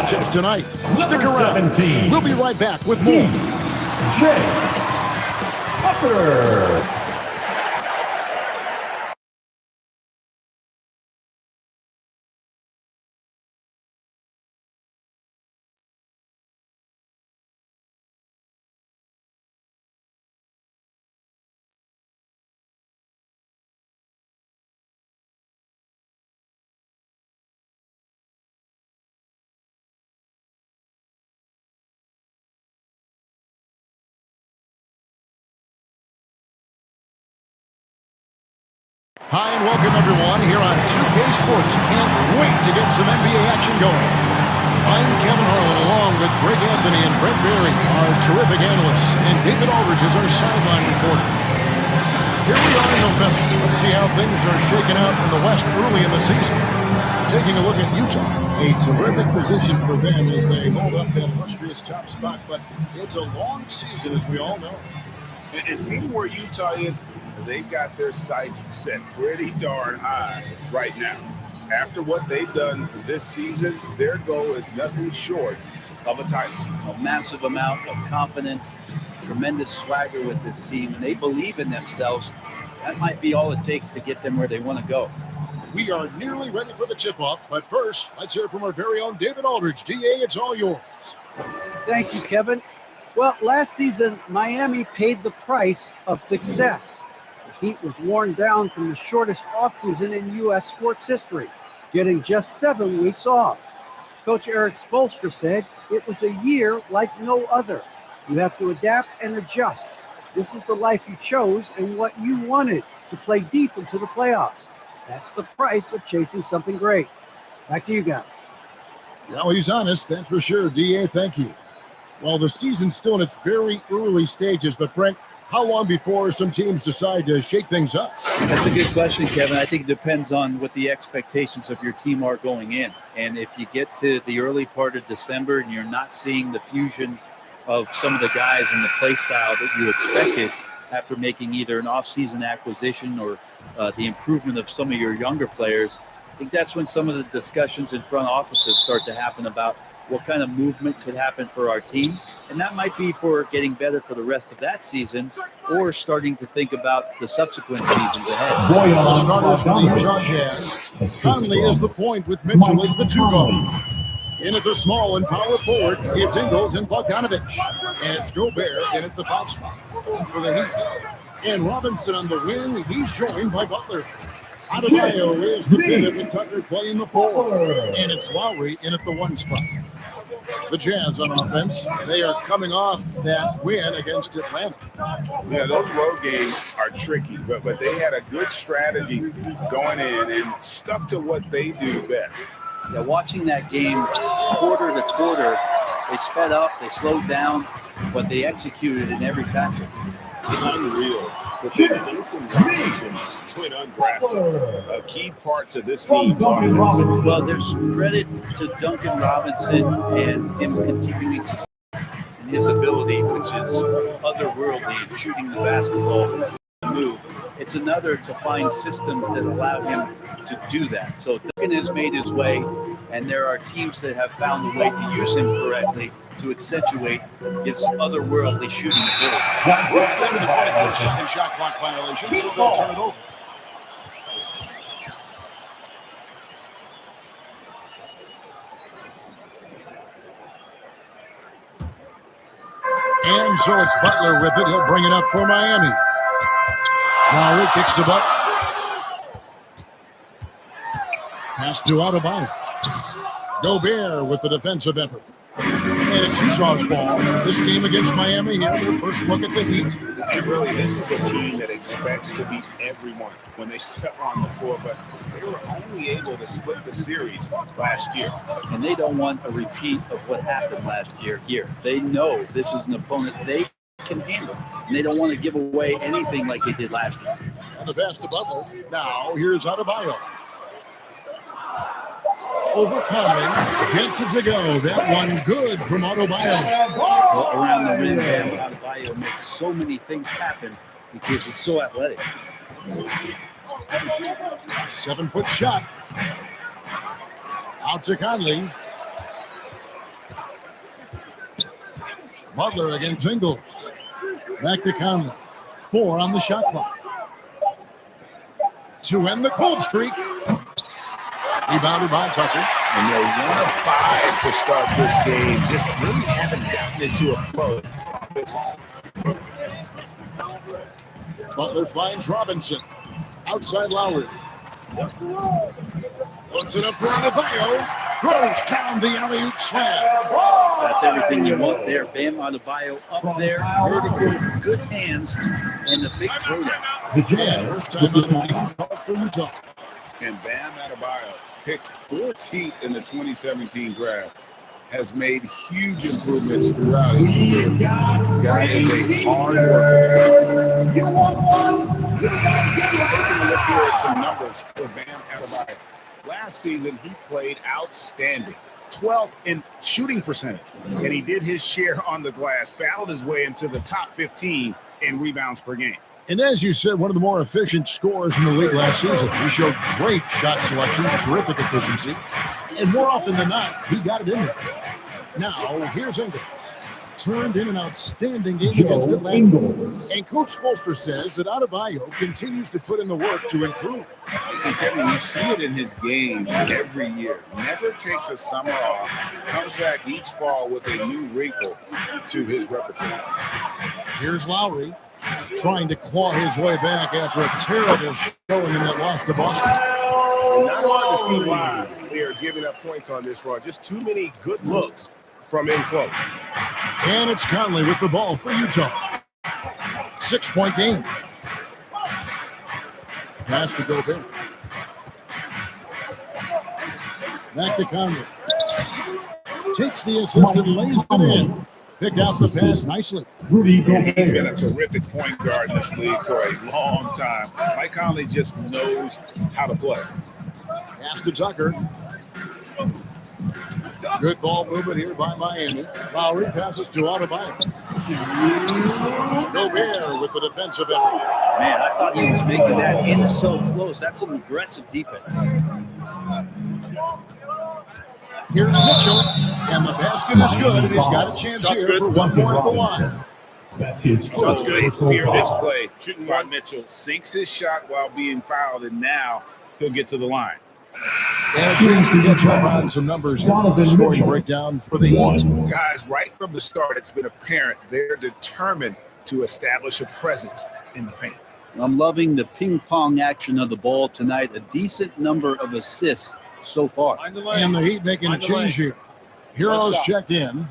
matchups tonight. Stick around. We'll be right back with more. Tucker. Hi and welcome everyone here on 2K Sports. Can't wait to get some NBA action going. I'm Kevin Harlan along with Greg Anthony and Brent Berry, our terrific analysts, and David Aldridge is our sideline reporter. Here we are in November. Let's see how things are shaking out in the West early in the season. Taking a look at Utah. A terrific position for them as they hold up that illustrious top spot, but it's a long season as we all know. And seeing where Utah is, they've got their sights set pretty darn high right now. After what they've done this season, their goal is nothing short of a title. A massive amount of confidence, tremendous swagger with this team, and they believe in themselves. That might be all it takes to get them where they want to go. We are nearly ready for the tip-off, but first, let's hear from our very own David Aldridge. DA, it's all yours. Thank you, Kevin. Well, last season, Miami paid the price of success. The Heat was worn down from the shortest offseason in U.S. sports history, getting just 7 weeks off. Coach Eric Spoelstra said it was a year like no other. You have to adapt and adjust. This is the life you chose and what you wanted to play deep into the playoffs. That's the price of chasing something great. Back to you guys. Well, he's honest, that's for sure. DA, thank you. Well, the season's still in its very early stages, but Brent, how long before some teams decide to shake things up? That's a good question, Kevin. I think it depends on what the expectations of your team are going in. And if you get to the early part of December and you're not seeing the fusion of some of the guys and the play style that you expected after making either an off-season acquisition or the improvement of some of your younger players, I think that's when some of the discussions in front offices start to happen about what kind of movement could happen for our team. And that might be for getting better for the rest of that season or starting to think about the subsequent seasons ahead. The starters for the Utah Jazz. Conley is the point with Mitchell as the two-guard. In at the small and power forward, it's Ingles and Bogdanovich. And it's Gobert in at the foul spot for the Heat. And Robinson on the wing, he's joined by Butler. Adebayo is the pivot with Tucker playing the four. And it's Lowry in at the one spot. The Jazz on offense, they are coming off that win against Atlanta. Yeah, those road games are tricky, but they had a good strategy going in and stuck to what they do best. Yeah, watching that game quarter to quarter, they sped up, they slowed down, but they executed in every facet. It's unreal. Duncan Robinson went undrafted. A key part to this team's offense. Well, there's credit to Duncan Robinson and him continuing to in his ability, which is otherworldly in shooting the basketball move. It's another to find systems that allow him to do that. So Duncan has made his way, and there are teams that have found a way to use him correctly to accentuate his otherworldly shooting ability. Brooks then the 24-second shot clock violation, so they'll turn it over. And so it's Butler with it. He'll bring it up for Miami. Lowry kicks to Butler. Pass to Adebayo. Gobert with the defensive effort. And it's Utah's ball. This game against Miami here, their first look at the Heat. And really, this is a team that expects to beat everyone when they step on the floor, but they were only able to split the series last year. And they don't want a repeat of what happened last year here. They know this is an opponent they can handle, and they don't want to give away anything like they did last year. And the pass to Butler. Now, here's Adebayo. Overcoming, gets it to go. That one good from Adebayo. Well, around the rim, Adebayo makes so many things happen because he's so athletic. 7-foot shot. Out to Conley. Butler against Ingles. Back to Conley. 4 on the shot clock. To end the cold streak. Rebounded by Tucker. And they're 1 of 5 to start this game. Just really haven't gotten into a flow. Butler finds Robinson. Outside Lowry. Puts it up for Adebayo. Throws down the alley-oop slam. That's everything you want there. Bam Adebayo up there, vertical, good hands, and the big throwdown. The And Jazz first with time the out of the time. game called for Utah. And Bam Adebayo picked 14th in the 2017 draft. Has made huge improvements throughout his career. Guy is a hard worker. Taking a look here at some numbers for Bam Adebayo. Last season, he played outstanding. 12th in shooting percentage. And he did his share on the glass, battled his way into the top 15 in rebounds per game. And as you said, one of the more efficient scorers in the league last season. He showed great shot selection, terrific efficiency, and more often than not, he got it in there. Now, here's Ingles. Turned in an outstanding game against Joe Atlanta. Ingles. And Coach Spoelstra says that Adebayo continues to put in the work to improve. And Kevin, you see it in his game every year. Never takes a summer off. Comes back each fall with a new wrinkle to his repertoire. Here's Lowry trying to claw his way back after a terrible showing in that loss to Boston. Not hard to see why they are giving up points on this run. Just too many good looks from in close. And it's Conley with the ball for Utah. 6-point game. Pass to Gobert. Back to Conley. Takes the assist and lays it in. Picked out the pass nicely. Rudy And he's been a Gobert. terrific point guard in this league for a long time. Mike Conley just knows how to play. Pass to Tucker. Good ball movement here by Miami. Lowry passes to Adebayo. Gobert with the defensive effort. Man, I thought he was making that in so close. That's some aggressive defense. Here's Mitchell, and the basket is good, and he's got a chance That's here good. for one more at the line. That's his That's first good. personal Fear this foul. play. Shooting by Mitchell. Sinks his shot while being fouled, and now he'll get to the line. And a chance to catch up on some numbers. Donovan Scoring Mitchell. breakdown for the Heat. Guys, right from the start, it's been apparent they're determined to establish a presence in the paint. I'm loving the ping pong action of the ball tonight. A decent number of assists so far. And the Heat making a change here. Heroes checked in.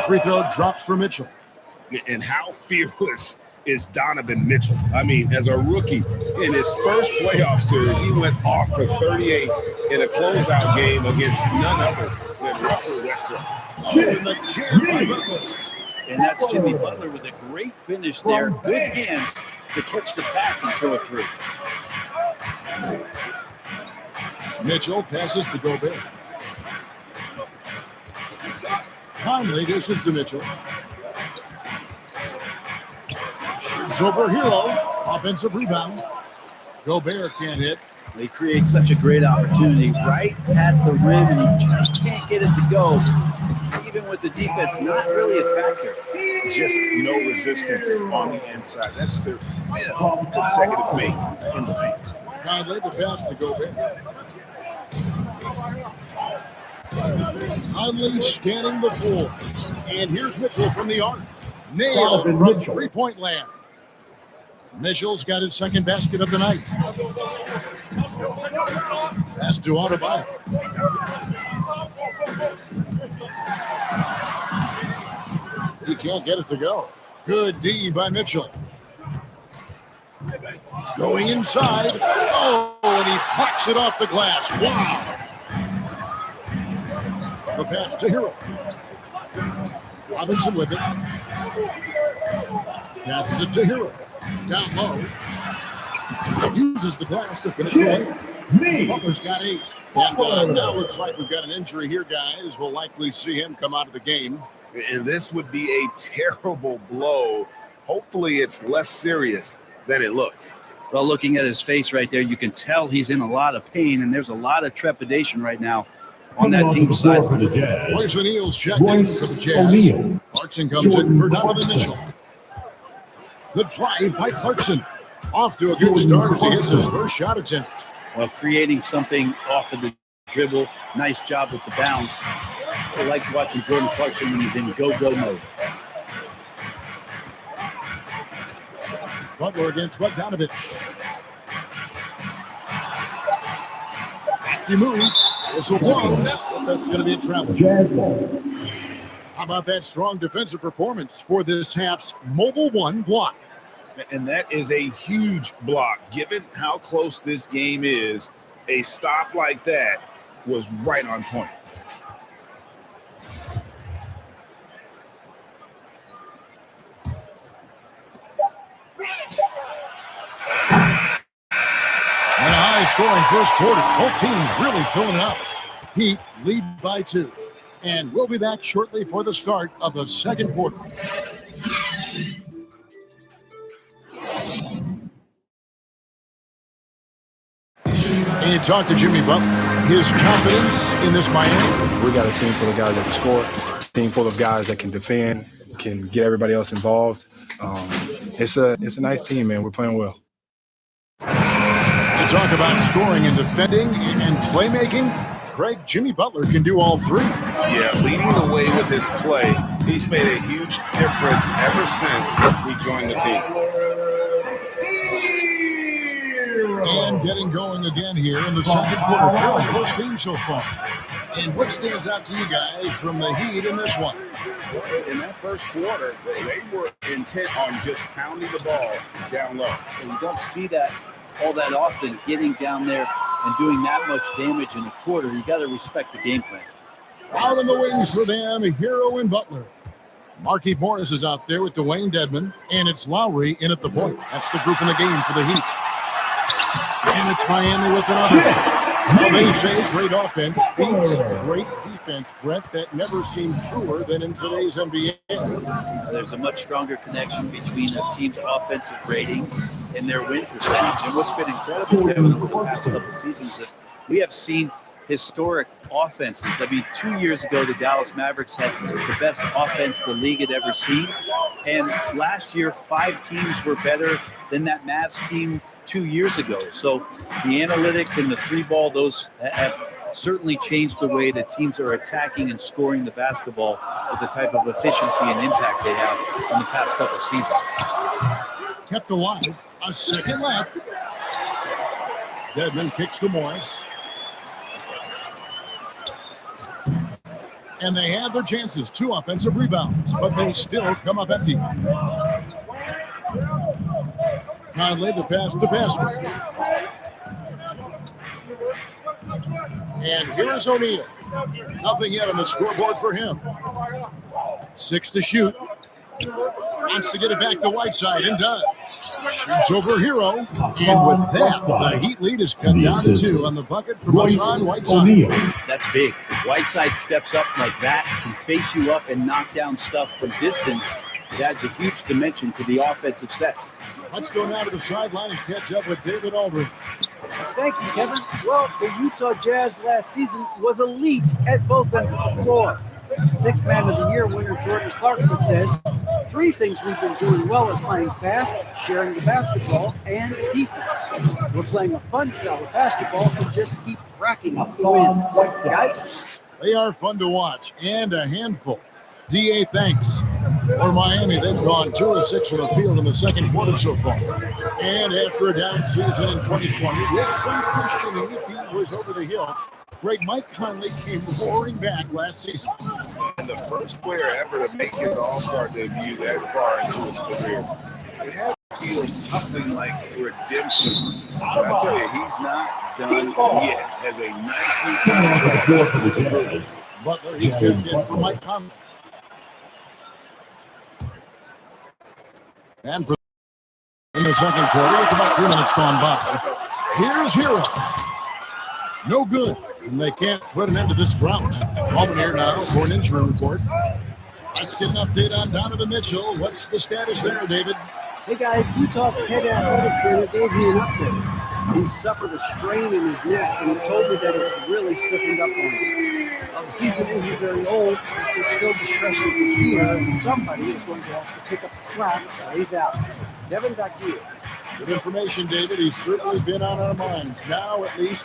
Free throw drops for Mitchell. And how fearless is Donovan Mitchell? I mean, as a rookie in his first playoff series, he went off for 38 in a closeout game against none other than Russell Westbrook. And the jam by Butler. And that's Jimmy Butler with a great finish there. Good hands to catch the pass and throw it through. Mitchell passes to Gobert. Conley dishes to Mitchell. Shoots over Hero. Offensive rebound. Gobert can't hit. They create such a great opportunity right at the rim, and he just can't get it to go. Even with the defense, not really a factor. Just no resistance on the inside. That's their 5th consecutive make in the paint. Conley the pass to Gobert. Conley scanning the floor. And here's Mitchell from the arc. Nailed Donovan from Mitchell. three-point land. Mitchell's got his second basket of the night. Pass to Adebayo. He can't get it to go. Good D by Mitchell. Going inside. Oh, and he pucks it off the glass. Wow. The pass to Hero. Robinson with it. Passes it to Hero. Down low. Uses the glass to finish the way. Butler's got 8. And now looks like we've got an injury here, guys. We'll likely see him come out of the game. And this would be a terrible blow. Hopefully it's less serious than it looks. Well, looking at his face right there, you can tell he's in a lot of pain, and there's a lot of trepidation right now on that team's side. For the Jazz. Royce O'Neal's checked in for the Jazz. Clarkson comes in for Donovan Mitchell. The drive by Clarkson. Off to a good start as he gets his first shot attempt. Well, creating something off of the dribble. Nice job with the bounce. I like watching Jordan Clarkson when he's in go-go mode. Butler against Bogdanovich. Safety move. Whistle blows. That's going to be a travel. Jazz ball. How about that strong defensive performance for this half's Mobile One block? And that is a huge block. Given how close this game is, a stop like that was right on point. And a high-scoring first quarter. Both teams really filling it up. Heat lead by 2. And we'll be back shortly for the start of the second quarter. And you talk to Jimmy Butler. His confidence in this Miami. We got a team full of guys that can score, a team full of guys that can defend, can get everybody else involved. It's a nice team, man. We're playing well. To talk about scoring and defending and playmaking, Craig, Jimmy Butler can do all three. Yeah, leading the way with his play. He's made a huge difference ever since we joined the team. And getting going again here in the second quarter. Fairly close game so far. And what stands out to you guys from the Heat in this one? In that first quarter, they were intent on just pounding the ball down low. And you don't see that all that often, getting down there and doing that much damage in a quarter. You got to respect the game plan. Out in the wings for them, Hero and Butler. Markieff Morris is out there with Dwayne Dedmon, and it's Lowry in at the point. That's the group in the game for the Heat. And it's Miami with another. Well, they say great offense beats great defense, Brett. That never seemed truer than in today's NBA. There's a much stronger connection between a team's offensive rating and their win percentage. And what's been incredible, Kevin, over the past couple of seasons, that we have seen historic offenses. I mean, 2 years ago, the Dallas Mavericks had the best offense the league had ever seen. And last year, 5 teams were better than that Mavs team 2 years ago. So the analytics and the 3-ball, those have certainly changed the way that teams are attacking and scoring the basketball with the type of efficiency and impact they have in the past couple of seasons. Kept alive. A second left. Dedmon kicks to Morris. And they had their chances. 2 offensive rebounds, but they still come up empty. Conley, the pass to Basket. And here is O'Neal. Nothing yet on the scoreboard for him. 6 to shoot. Wants to get it back to Whiteside and does. Shoots over Hero. And with that, the Heat lead is cut down to 2 on the bucket from Hassan Whiteside. That's big. Whiteside steps up like that, can face you up and knock down stuff from distance. It adds a huge dimension to the offensive sets. Let's go now to the sideline and catch up with David Aldridge. Thank you, Kevin. Well, the Utah Jazz last season was elite at both ends of the floor. 6th Man of the Year winner Jordan Clarkson says, 3 things we've been doing well at playing fast, sharing the basketball, and defense. We're playing a fun style of basketball to just keep racking up the wins. Guys, they are fun to watch and a handful. DA, thanks. For Miami, they've gone 2 of 6 from the field in the second quarter so far. And after a down season in 2020, with some questioning if he was over the hill, great Mike Conley came roaring back last season. And the first player ever to make his All-Star debut that far into his career. It had to feel something like redemption. But I tell you, he's not done yet. Has a nice new contract. Butler, he's checked in for Mike Conley. And for in the second quarter, with about 3 minutes gone by, here's Hero. No good, and they can't put an end to this drought. Moment here now for an injury report. Let's get an update on Donovan Mitchell. What's the status there, David? Hey guys, Utah's head athletic trainer gave me an update. He suffered a strain in his neck and he told me that it's really stiffened up on him. While the season isn't very old, this is still distressing to hear, and somebody is going to have to pick up the slack while he's out. Kevin, back to you. Good information, David. He's certainly been on our minds. Now, at least,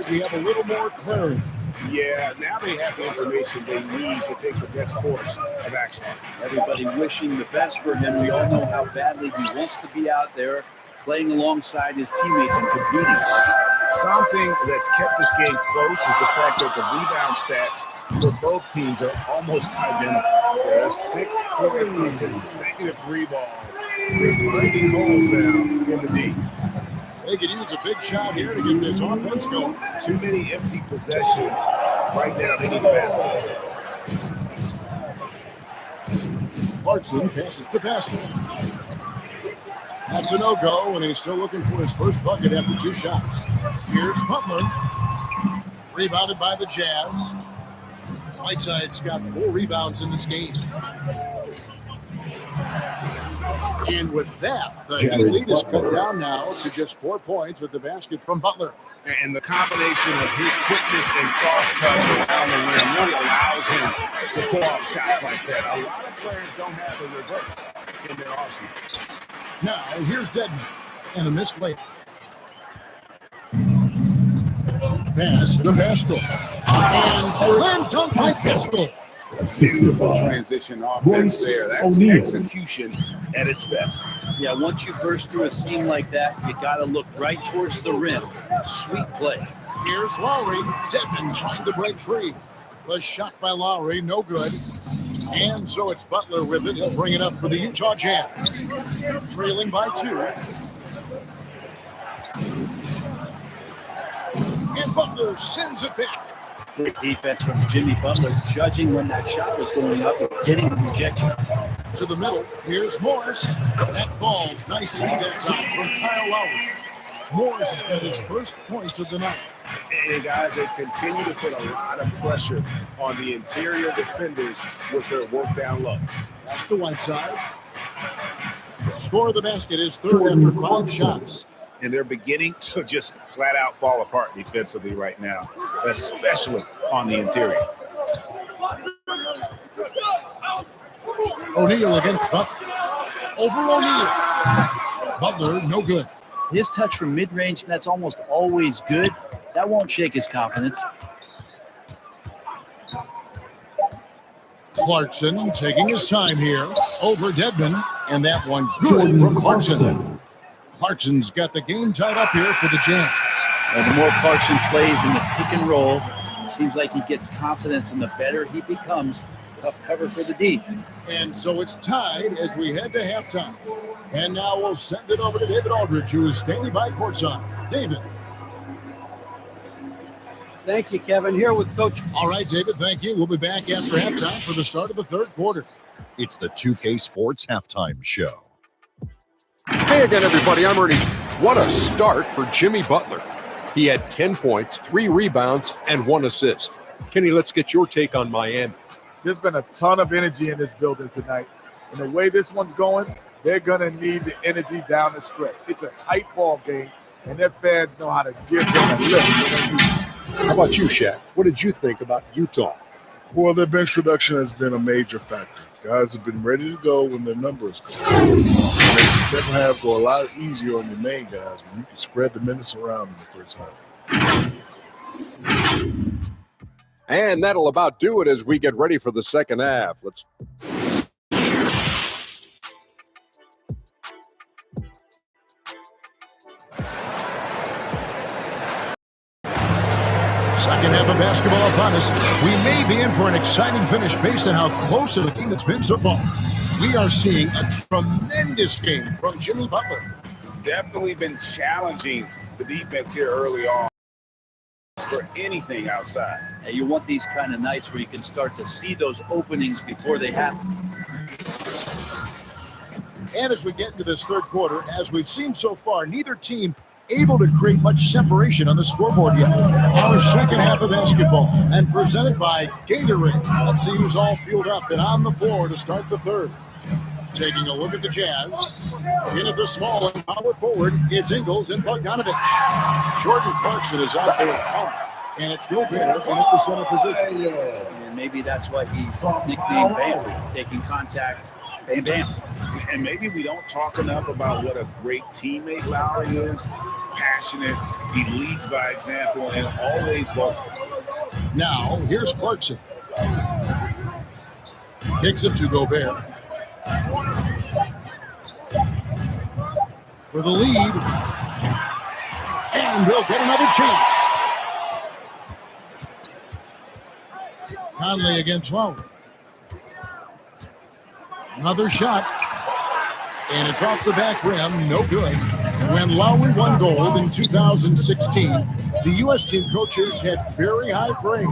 we have a little more clarity. Yeah, now they have the information they need to take the best course of action. Everybody wishing the best for him. We all know how badly he wants to be out there playing alongside his teammates and competing. Something that's kept this game close is the fact that the rebound stats for both teams are almost identical. There are 6 points on consecutive 3 balls. They're finding holes now in the D. They could use a big shot here to get this offense going. Too many empty possessions. Right now, they need a basket. Clarkson passes the basket. That's a no-go, and he's still looking for his first bucket after 2 shots. Here's Butler. Rebounded by the Jazz. Whiteside's got 4 rebounds in this game. And with that, the lead is cut down now to just 4 points with the basket from Butler. And the combination of his quickness and soft touch around the rim really allows him to pull off shots like that. A lot of players don't have the reverse in their arsenal. Now, here's Dedman and a missed layup. Pass to Pascal. And slam dunk by Pascal. Beautiful transition offense there. That's execution at its best. Yeah, once you burst through a seam like that, you got to look right towards the rim. Sweet play. Here's Lowry. Dedman trying to break free. The shot by Lowry, no good. And so it's Butler with it. He'll bring it up for the Utah Jazz. Trailing by 2. And Butler sends it back. Great defense from Jimmy Butler, judging when that shot was going up and getting the rejection. To the middle, here's Morris. That falls nicely that time from Kyle Lowry. Morris has got his first points of the night. And guys, they continue to put a lot of pressure on the interior defenders with their work down low. That's the Whiteside. The score of the basket is 3rd after 5 shots. And they're beginning to just flat out fall apart defensively right now, especially on the interior. O'Neal against Butler. Over O'Neal. Butler, no good. His touch from mid-range, that's almost always good. That won't shake his confidence. Clarkson taking his time here. Over Dedman. And that one good from Clarkson. Clarkson's got the game tied up here for the Jazz. And the more Clarkson plays in the pick and roll, it seems like he gets confidence, and the better he becomes. Tough cover for the D. And so it's tied as we head to halftime. And now we'll send it over to David Aldridge, who is standing by courtside. David. Thank you, Kevin. Here with Coach. All right, David, thank you. We'll be back after halftime for the start of the 3rd quarter. It's the 2K Sports Halftime Show. Hey again, everybody. I'm Ernie. What a start for Jimmy Butler. He had 10 points, 3 rebounds, and 1 assist. Kenny, let's get your take on Miami. There's been a ton of energy in this building tonight. And the way this one's going, they're going to need the energy down the stretch. It's a tight ball game, and their fans know how to give them a lift. How about you, Shaq? What did you think about Utah? Well, their bench production has been a major factor. Guys have been ready to go when their numbers come. It makes the second half go a lot easier on your main guys when you can spread the minutes around in the first half. And that'll about do it as we get ready for the second half. Let's. Second half of basketball upon us. We may be in for an exciting finish based on how close of a game it's been so far. We are seeing a tremendous game from Jimmy Butler. Definitely been challenging the defense here early on for anything outside. And you want these kind of nights where you can start to see those openings before they happen. And as we get into this 3rd quarter, as we've seen so far, neither team able to create much separation on the scoreboard yet. Our second half of basketball, and presented by Gatorade. Let's see who's all fueled up and on the floor to start the 3rd. Taking a look at the Jazz. In at the small and power forward, it's Ingles and Bogdanovich. Jordan Clarkson is out there at corner, and it's Gobert in at the center position. And maybe that's why he's nicknamed Bam, taking contact, bam, bam. And maybe we don't talk enough about what a great teammate Lowry is. Passionate, he leads by example, and always vocal. Now, here's Clarkson. Kicks it to Gobert. For the lead. And they'll get another chance. Conley against Lowry. Another shot. And it's off the back rim. No good. When Lowry won gold in 2016, the U.S. team coaches had very high praise.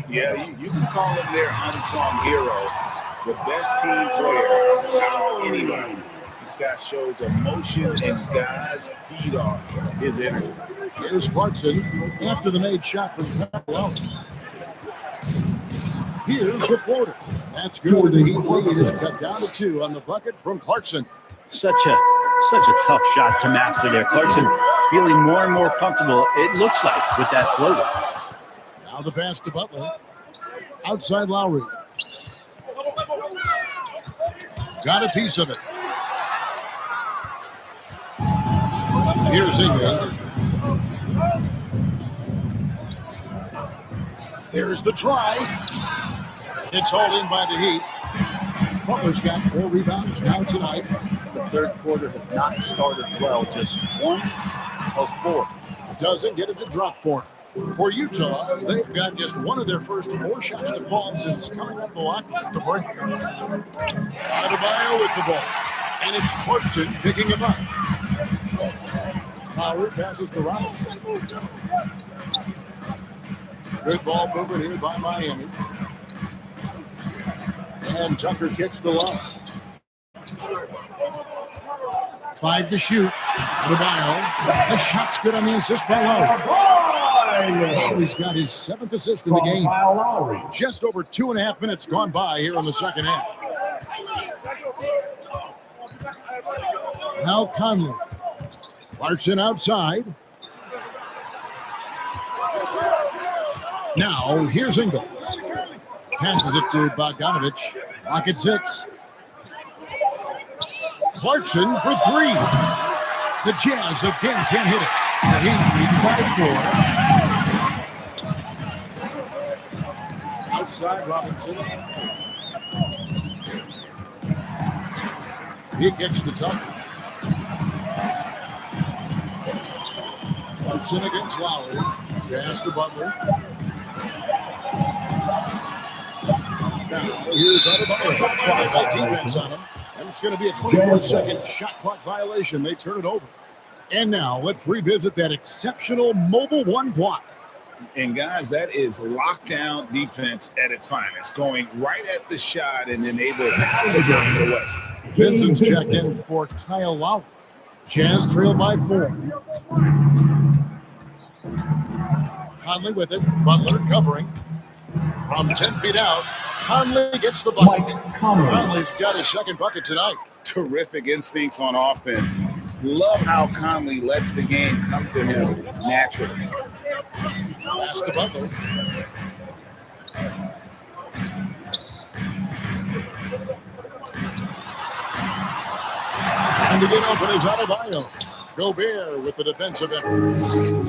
Yeah, you can call him their unsung hero. The best team player out of anybody. This guy shows emotion, and guys feed off his energy. Here's Clarkson after the made shot from Lowry. Here's the floater. That's good. The Heat lead is cut down to 2 on the bucket from Clarkson. Such a tough shot to master there. Clarkson feeling more and more comfortable, it looks like, with that floater. Now the pass to Butler. Outside Lowry. Got a piece of it. Here's Ingles. There's the drive. It's hauled in by the Heat. Butler's got 4 rebounds now tonight. The third quarter has not started well, just 1 of 4. Doesn't get it to drop for him. For Utah, they've got just one of their first 4 shots to fall since coming up the locker at the break. Adebayo with the ball. And it's Clarkson picking him up. Lowry passes to Robinson. Good ball movement here by Miami. And Tucker kicks the line. 5 to shoot. Adebayo. The shot's good on the assist by Lowry. Lowry's got his 7th assist in the game. Just over 2.5 minutes gone by here in the second half. Now Conley. Clarkson outside. Now here's Ingles. Passes it to Bogdanovich. Lock at 6. Clarkson for 3. The Jazz again can't hit it. The Heat lead by 4. Outside Robinson. He kicks to Tucker. Clarkson against Lowry. Pass to Butler. Now, here's Adebayo. Tight defense on him. And it's going to be a 24-second shot clock violation. They turn it over. And now, let's revisit that exceptional mobile 1 block. And guys, that is lockdown defense at its finest. Going right at the shot and then able to get it away. Vincent's checked in for Kyle Lowry. Jazz trail by 4. Conley with it. Butler covering. From 10 feet out, Conley gets the bucket. Conley's got his 2nd bucket tonight. Terrific instincts on offense. Love how Conley lets the game come to him naturally. Pass to Butler. And to get open is Adebayo. Gobert with the defensive effort.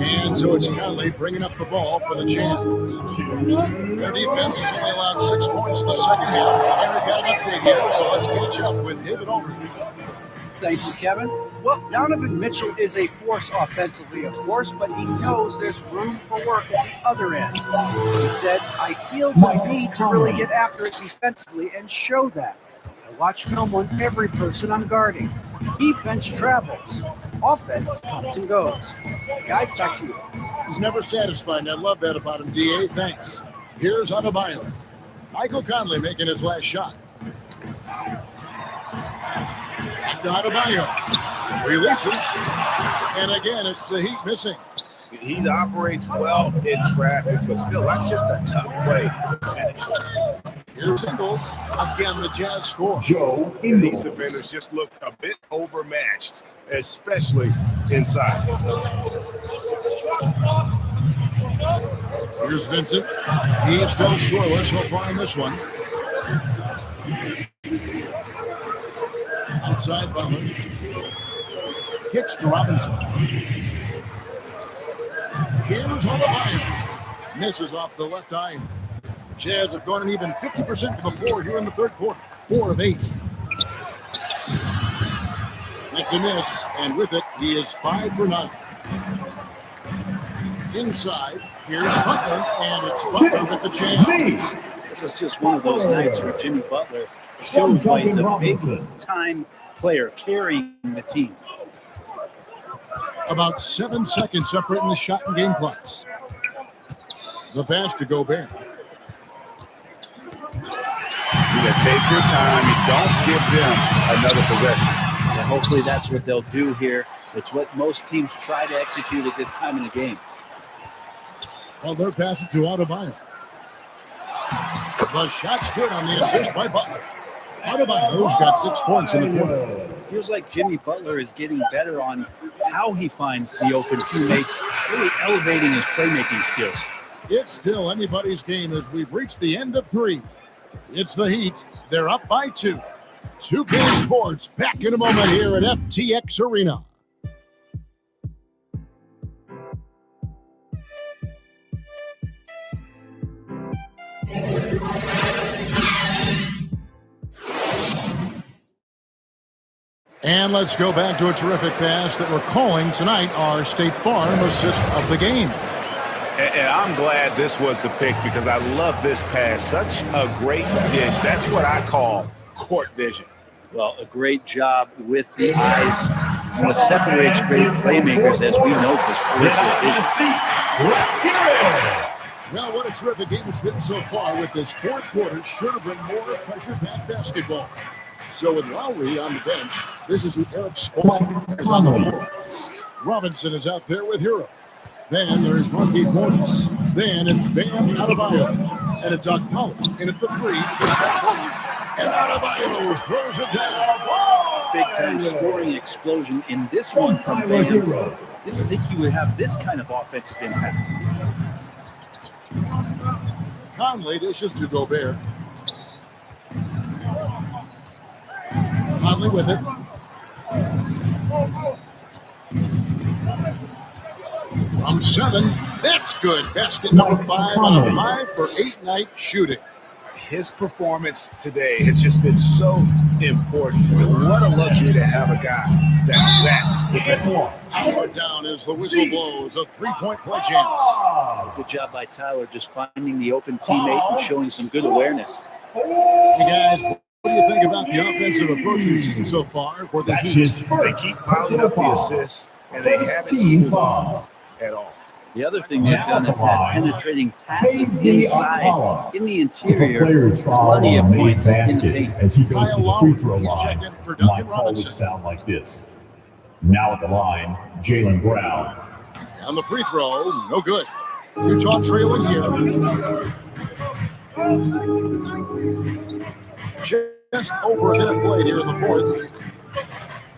And so it's Conley bringing up the ball for the Jazz. Their defense has only allowed 6 points in the second half. And we've got an update here, so let's catch up with David Aldridge. Thank you, Kevin. Well, Donovan Mitchell is a force offensively, of course, but he knows there's room for work at the other end. He said, I feel the need to really get after it defensively and show that. I watch film on every person I'm guarding. Defense travels. Offense comes and goes. Guys, back to you. He's never satisfied, and I love that about him, D.A. Thanks. Here's Adebayo. Michael Conley making his last shot. Back to Adebayo. Releases. And again, it's the Heat missing. He operates well in traffic, but still, that's just a tough play to finish. Here's Ingles. Again, the Jazz score. These defenders just look a bit overmatched, especially inside. Here's Vincent. He's still scoreless. He'll find this one. Outside Butler. Kicks to Robinson. Here's Adebayo. Misses off the left eye. Jazz have gone an even 50% to the floor here in the third quarter. 4 of 8. It's a miss, and with it, he is 5 for 9. Inside, here's Butler, and it's Butler with the jam. This is just one of those nights where Jimmy Butler shows why he's a big-time player carrying the team. About 7 seconds separating the shot and game clocks. The pass to Gobert. You gotta take your time. You don't give them another possession. And hopefully that's what they'll do here. It's what most teams try to execute at this time in the game. Well, they're passing to Adebayo. The shot's good on the assist by Butler. Adebayo's got 6 points in the quarter. Feels like Jimmy Butler is getting better on how he finds the open teammates, really elevating his playmaking skills. It's still anybody's game as we've reached the end of 3. It's the Heat. They're up by 2. 2K Sports back in a moment here at FTX Arena. And let's go back to a terrific pass that we're calling tonight our State Farm assist of the game. And I'm glad this was the pick because I love this pass. Such a great dish. That's what I call court vision. Well, a great job with the eyes. What separates great playmakers, as we know, is peripheral vision. Well, what a terrific game it's been so far with this fourth quarter. Should have been more pressure-packed basketball. So with Lowry on the bench, this is who Eric Spoelstra is on the floor. Robinson is out there with Hero. Then there's Marquis Morris. Then it's Bam Adebayo. And it's Okpala in at the 3. And Adebayo throws it down. Big-time scoring explosion in this one from Bam. Didn't think he would have this kind of offensive impact. Conley dishes to Gobert. Conley with it. From 7, that's good. Basket number 5 out of 5 for 8-night shooting. His performance today has just been so important. What a luxury to have a guy that's that dependable. Powered down as the whistle blows. A 3-point play chance. Good job by Tyler just finding the open teammate and showing some good awareness. Hey guys, what do you think about the offensive approach we've seen so far for the Heat? They keep piling up the assists, and they haven't cooled off at all. The other thing they've done is had penetrating passes inside, in the interior, plenty of points in the paint. As he goes to the free throw He's line, checking for my Duncan call would Robinson. sound like this. Now at the line, Jaylen Brown. On the free throw, no good. Utah trailing here. Just over a minute played here in the fourth.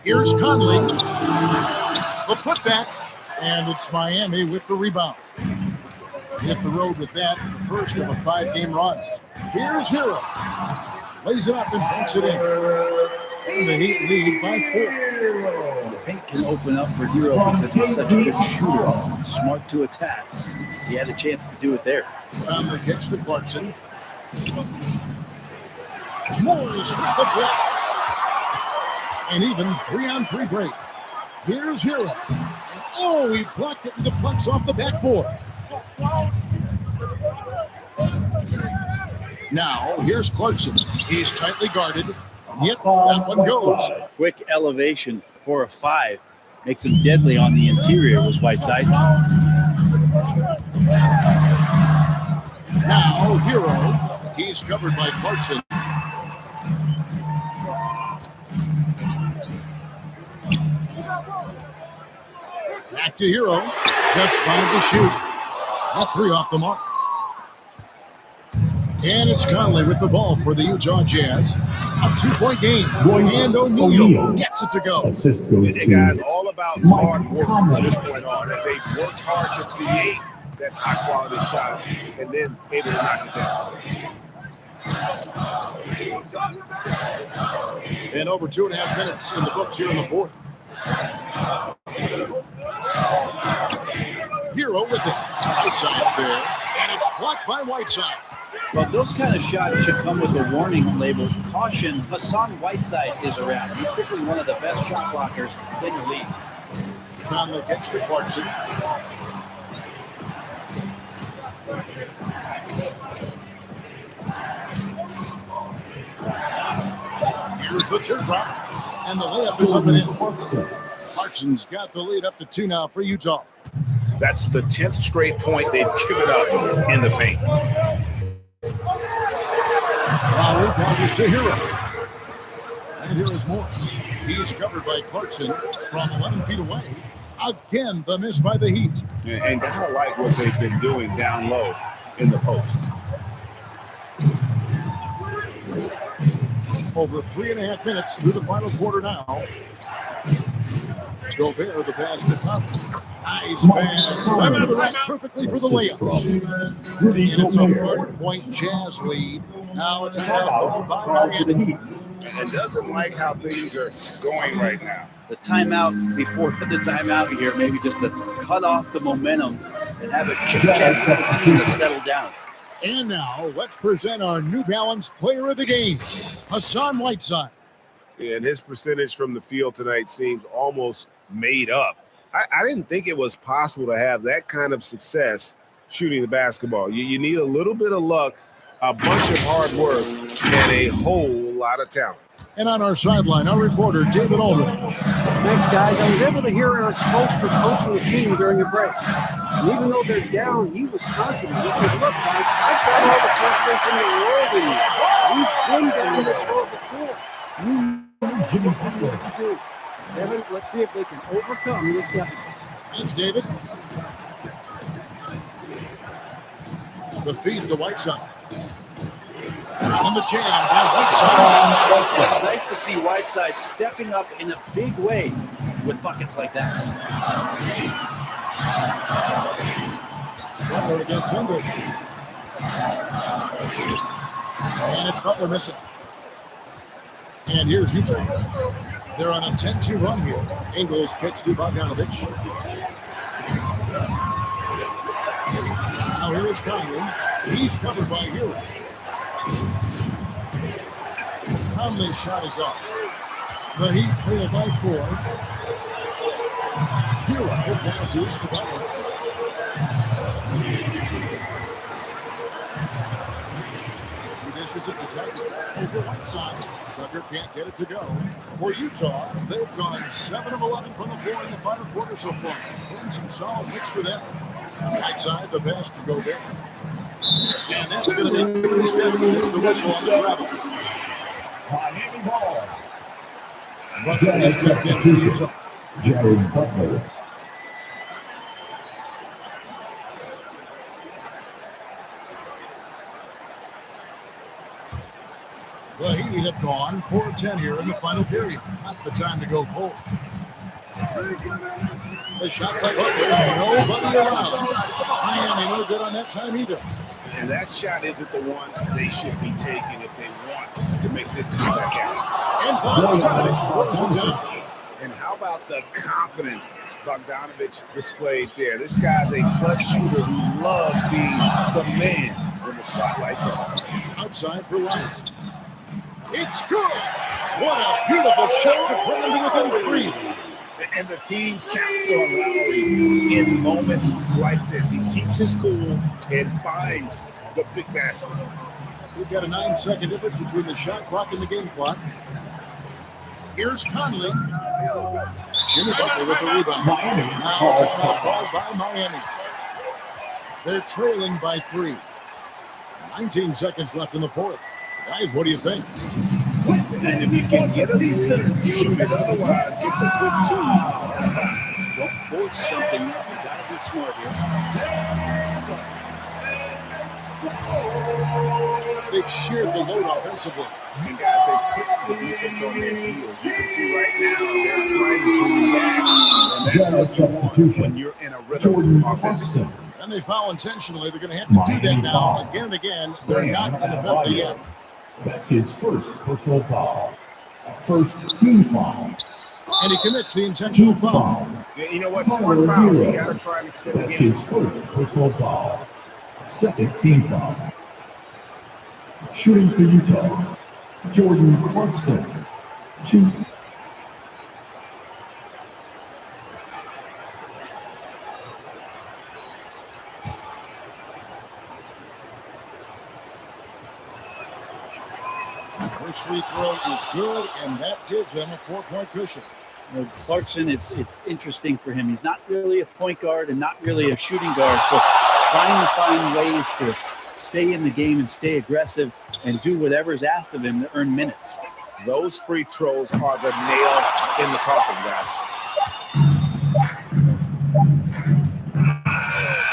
Here's Conley. The putback, and it's Miami with the rebound. Hit the road with that, first of a 5-game run. Here's Hero. Lays it up and banks it in. And the Heat lead by 4. The paint can open up for Hero because he's such a good shooter, smart to attack. He had a chance to do it there. On the catch to Clarkson. Morris with the block. And even 3-on-3 break. Here's Hero. And oh, he blocked it and deflects off the backboard. Now, here's Clarkson. He's tightly guarded. Yep, that one goes. Quick elevation for a 5. Makes him deadly on the interior, was Whiteside. Now, Hero. He's covered by Clarkson. Back to Hero. Just 5 to shoot. All 3 off the mark. And it's Conley with the ball for the Utah Jazz. A 2-point game. Royce And O'Neal gets it to go. Assist goes The guy's to all about Mike hard work Conley. from this point on. They've worked hard to create that high-quality shot and then able to knock it down. And over 2.5 minutes in the books here in the fourth. Hero with it. Whiteside's there, and it's blocked by Whiteside. Well, those kind of shots should come with a warning label. Caution, Hassan Whiteside is around. He's simply one of the best shot blockers in the league. Conley gets to Clarkson. Here's the teardrop, and the layup is up and in. Clarkson's got the lead up to 2 now for Utah. That's the 10th straight point they've given up in the paint. Lowry passes to Hero. And here is Morris. He's covered by Clarkson from 11 feet away. Again, the miss by the Heat. And gotta like what they've been doing down low in the post. Over 3.5 minutes through the final quarter now. Gobert, the pass to Conley. Nice pass. Right into the rack perfectly for the layup. And it's a 4-point Jazz lead. Now it's a timeout by Miami. And doesn't like how things are going right now. The timeout before the timeout here, maybe just to cut off the momentum and have a chit-chat for the team to settle down. And now let's present our New Balance player of the game, Hassan Whiteside. And his percentage from the field tonight seems almost made up. I didn't think it was possible to have that kind of success shooting the basketball. You need a little bit of luck, a bunch of hard work, and a whole lot of talent. And on our sideline, our reporter, David Aldridge. Thanks, guys. I was able to hear Eric's coach for coaching the team during the break. And even though they're down, he was confident. He said, look, guys, I've got all the confidence in the world in you. We've been down this road before. You know what to do. Evan, let's see if they can overcome this deficit. Thanks, David. The feed to Whiteside. On the jam by Whiteside. It's nice to see Whiteside stepping up in a big way with buckets like that. Butler against Ingles. And it's Butler missing. And here's Utah. They're on a 10-2 run here. Ingles kicks to Bogdanovich. Now here is Conley. He's covered by Hero. Conley's shot is off. The Heat trail by 4. Hero passes to Butler. He dishes it to Tucker. Over Whiteside. Tucker can't get it to go. For Utah, they've gone 7 of 11 from the floor in the final quarter so far. And some solid picks for them. Whiteside, the pass to Gobert. And that's going to be 30 steps. Gets the whistle on the travel. Miami ball. Butler is checked in for Utah. Jared Butler. The Heat have gone 4-10 here in the final period. Not the time to go cold. The shot by Butler. Nobody around. Miami no good on that time either. And that shot isn't the one they should be taking if they want to make this comeback out. And Bogdanovich throws it down. And how about the confidence Bogdanovich displayed there? This guy's a clutch shooter who loves being the man when the spotlight's on. Outside for Lowry. It's good. What a beautiful shot to put him to within 3. And the team counts on Lowry in moments like this. He keeps his cool and finds the big basket. We've got a 9-second difference between the shot clock and the game clock. Here's Conley. Jimmy Butler with the rebound. Miami Now it's a foul ball by Miami. They're trailing by 3. 19 seconds left in the fourth. Guys, what do you think? And if you can get a three, shoot it. Otherwise, get the quick 2. Don't force something up. You got to be smart here. They've shared the load offensively. And guys, they put the defense on their heels. You can see right now they're trying to react. And that's what you want when you're in a rhythm Jordan offensively. Clarkson. And they foul intentionally. They're going to have to do that now again and again. They're not in the penalty yet. That's his first personal foul. First team foul. And he commits the intentional foul. Yeah, you know what? Smart foul. You got to try and extend the That's game. his first personal foul. Second team foul. Shooting for Utah, Jordan Clarkson. 2. First free throw is good, and that gives them a 4-point cushion. You know, Clarkson, it's interesting for him. He's not really a point guard and not really a shooting guard. So trying to find ways to stay in the game and stay aggressive and do whatever's asked of him to earn minutes. Those free throws are the nail in the coffin, guys.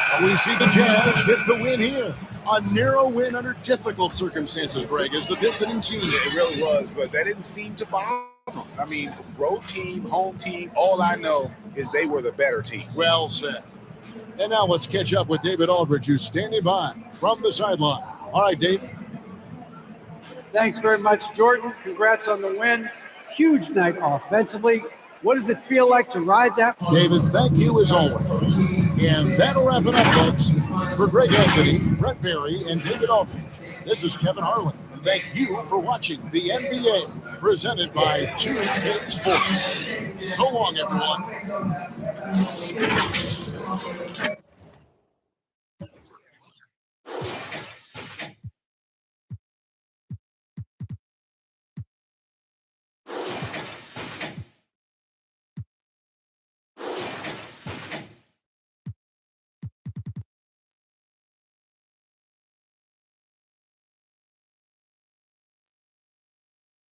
So we see the Jazz get the win here. A narrow win under difficult circumstances, Greg, as the visiting team. It really was, but that didn't seem to bother them. I mean, road team, home team, all I know is they were the better team. Well said. And now let's catch up with David Aldridge, who's standing by from the sideline. All right, Dave. Thanks very much, Jordan. Congrats on the win. Huge night offensively. What does it feel like to ride that? David, thank you as always. And that'll wrap it up, folks. For Greg Anthony, Brett Berry, and David Aldridge, this is Kevin Harlan. Thank you for watching the NBA, presented by 2K Sports. So long, everyone.